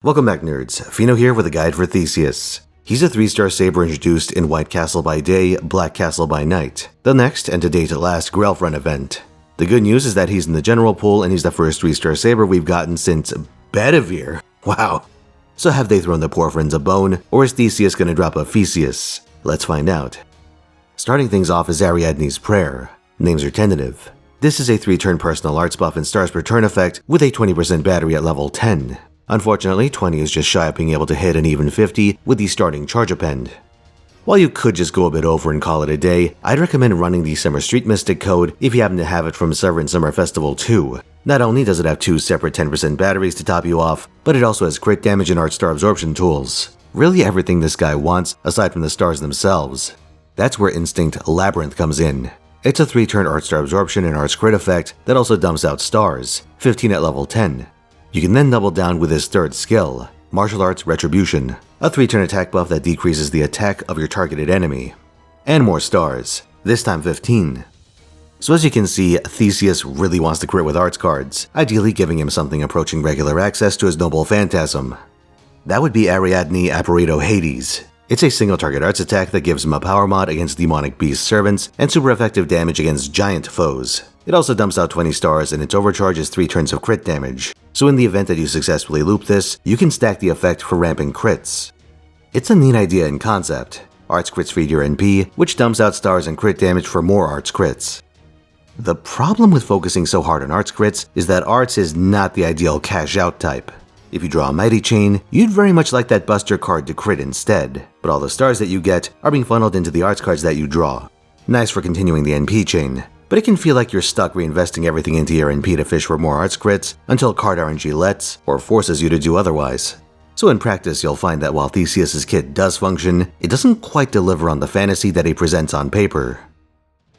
Welcome back, nerds. Fino here with a guide for Theseus. He's a 3-star saber introduced in White Castle by day, Black Castle by night, the next and to date last Grelf Run event. The good news is that he's in the general pool and he's the first 3-star saber we've gotten since Bedivere. Wow. So have they thrown the poor friends a bone, or is Theseus gonna drop a Theseus? Let's find out. Starting things off is Ariadne's Prayer. Names are tentative. This is a 3-turn personal arts buff and stars per turn effect with a 20% battery at level 10. Unfortunately, 20 is just shy of being able to hit an even 50 with the starting charge append. While you could just go a bit over and call it a day, I'd recommend running the Summer Street Mystic code if you happen to have it from Sovereign Summer Festival 2. Not only does it have 2 separate 10% batteries to top you off, but it also has crit damage and art star absorption tools. Really everything this guy wants, aside from the stars themselves. That's where Instinct Labyrinth comes in. It's a 3-turn art star absorption and arts crit effect that also dumps out stars, 15 at level 10. You can then double down with his 3rd skill, Martial Arts Retribution, a 3-turn attack buff that decreases the attack of your targeted enemy. And more stars, this time 15. So as you can see, Theseus really wants to crit with arts cards, ideally giving him something approaching regular access to his noble phantasm. That would be Ariadne Apparato Hades. It's a single target arts attack that gives him a power mod against demonic beast servants and super effective damage against giant foes. It also dumps out 20 stars and its overcharge is 3 turns of crit damage. So in the event that you successfully loop this, you can stack the effect for ramping crits. It's a neat idea in concept. Arts crits feed your NP, which dumps out stars and crit damage for more arts crits. The problem with focusing so hard on arts crits is that arts is not the ideal cash out type. If you draw a Mighty Chain, you'd very much like that Buster card to crit instead, but all the stars that you get are being funneled into the arts cards that you draw. Nice for continuing the NP chain, but it can feel like you're stuck reinvesting everything into your NP to fish for more arts crits until card RNG lets or forces you to do otherwise. So in practice, you'll find that while Theseus' kit does function, it doesn't quite deliver on the fantasy that he presents on paper.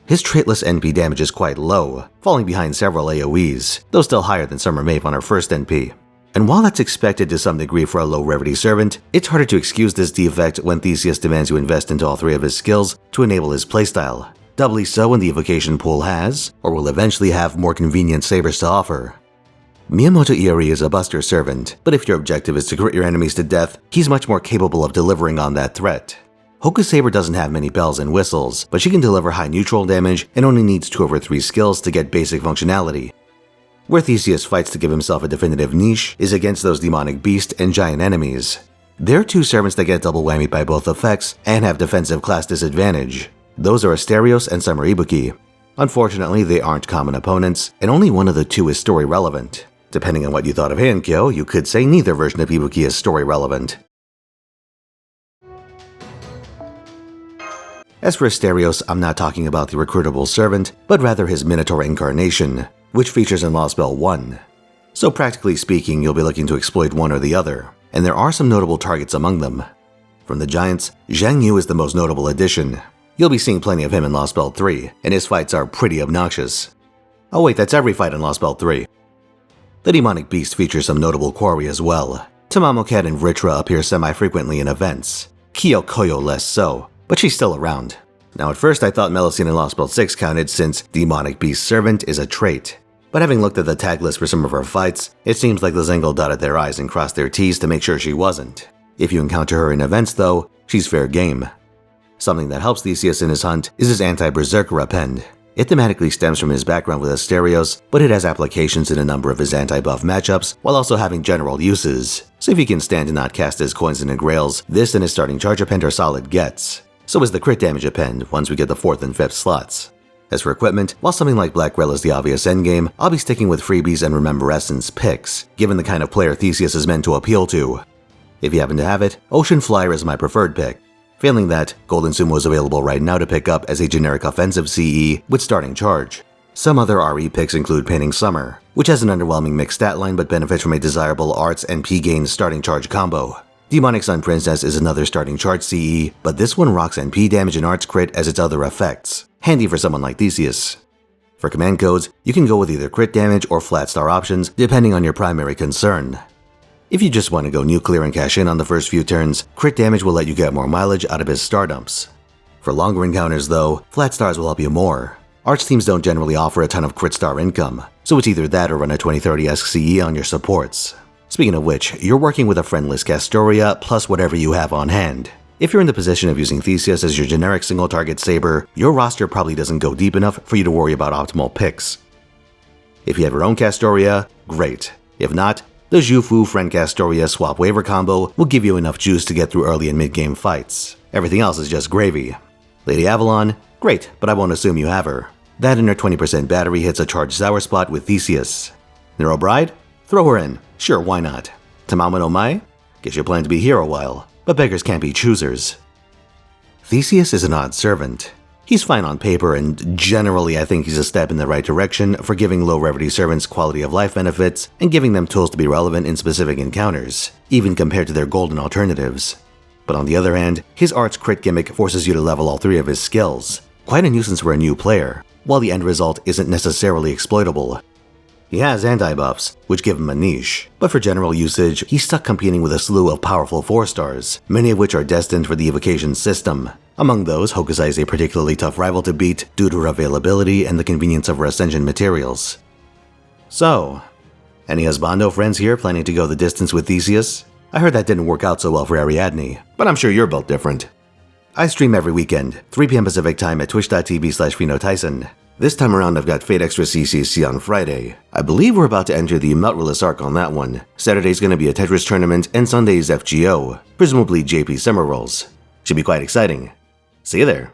His traitless NP damage is quite low, falling behind several AoEs, though still higher than Summer Maeve on her first NP. And while that's expected to some degree for a low Rarity servant, it's harder to excuse this defect when Theseus demands you invest into all 3 of his skills to enable his playstyle. Doubly so when the evocation pool has, or will eventually have, more convenient sabers to offer. Miyamoto Iori is a Buster servant, but if your objective is to crit your enemies to death, he's much more capable of delivering on that threat. Hoku Saber doesn't have many bells and whistles, but she can deliver high neutral damage and only needs 2 over 3 skills to get basic functionality. Where Theseus fights to give himself a definitive niche is against those demonic beast and giant enemies. They're 2 servants that get double whammied by both effects and have defensive class disadvantage. Those are Asterios and Summer Ibuki. Unfortunately, they aren't common opponents, and only one of the 2 is story relevant. Depending on what you thought of Hankyo, you could say neither version of Ibuki is story relevant. As for Asterios, I'm not talking about the recruitable servant, but rather his Minotaur incarnation, which features in Lost Bell 1. So practically speaking, you'll be looking to exploit one or the other, and there are some notable targets among them. From the giants, Zhang Yu is the most notable addition. You'll be seeing plenty of him in Lost Bell 3, and his fights are pretty obnoxious. Oh wait, that's every fight in Lost Bell 3. The demonic beast features some notable quarry as well. Tamamocat and Vritra appear semi-frequently in events. Kyokoyo less so, but she's still around. Now at first I thought Melusine in Lost Bell 6 counted since Demonic Beast Servant is a trait. But having looked at the tag list for some of her fights, it seems like the Zengel dotted their I's and crossed their T's to make sure she wasn't. If you encounter her in events though, she's fair game. Something that helps Theseus in his hunt is his anti-berserker append. It thematically stems from his background with Asterios, but it has applications in a number of his anti-buff matchups while also having general uses. So if he can stand to not cast his coins into grails, this and his starting charge append are solid gets. So is the crit damage append once we get the 4th and 5th slots. As for equipment, while something like Black Grell is the obvious endgame, I'll be sticking with freebies and Rememberescence picks, given the kind of player Theseus is meant to appeal to. If you happen to have it, Ocean Flyer is my preferred pick. Failing that, Golden Sumo is available right now to pick up as a generic offensive CE with starting charge. Some other RE picks include Painting Summer, which has an underwhelming mixed stat line but benefits from a desirable arts and P gain starting charge combo. Demonic Sun Princess is another starting charge CE, but this one rocks NP damage and arts crit as its other effects, handy for someone like Theseus. For command codes, you can go with either crit damage or flat star options depending on your primary concern. If you just want to go nuclear and cash in on the first few turns, crit damage will let you get more mileage out of his star dumps. For longer encounters though, flat stars will help you more. Arch teams don't generally offer a ton of crit star income, so it's either that or run a 2030-esque CE on your supports. Speaking of which, you're working with a friendless Castoria plus whatever you have on hand. If you're in the position of using Theseus as your generic single-target saber, your roster probably doesn't go deep enough for you to worry about optimal picks. If you have your own Castoria, great. If not, the Zhufu Friend Castoria swap waiver combo will give you enough juice to get through early and mid-game fights. Everything else is just gravy. Lady Avalon, great, but I won't assume you have her. That and her 20% battery hits a charged sour spot with Theseus. Neuro Bride? Throw her in. Sure, why not? Tamama no Mai? Guess you plan to be here a while, but beggars can't be choosers. Theseus is an odd servant. He's fine on paper, and generally I think he's a step in the right direction for giving low Rarity servants quality of life benefits and giving them tools to be relevant in specific encounters, even compared to their golden alternatives. But on the other hand, his art's crit gimmick forces you to level all 3 of his skills. Quite a nuisance for a new player, while the end result isn't necessarily exploitable. He has anti-buffs, which give him a niche, but for general usage, he's stuck competing with a slew of powerful 4-stars, many of which are destined for the evocation system. Among those, Hokusai is a particularly tough rival to beat due to her availability and the convenience of her Ascension materials. So, any husbando friends here planning to go the distance with Theseus? I heard that didn't work out so well for Ariadne, but I'm sure you're built different. I stream every weekend, 3 p.m. Pacific time at twitch.tv/Finotaisen. This time around I've got Fate Extra CCC on Friday. I believe we're about to enter the Meltreless arc on that one. Saturday's gonna be a Tetris tournament and Sunday's FGO, presumably JP Summer Rolls. Should be quite exciting. See you there.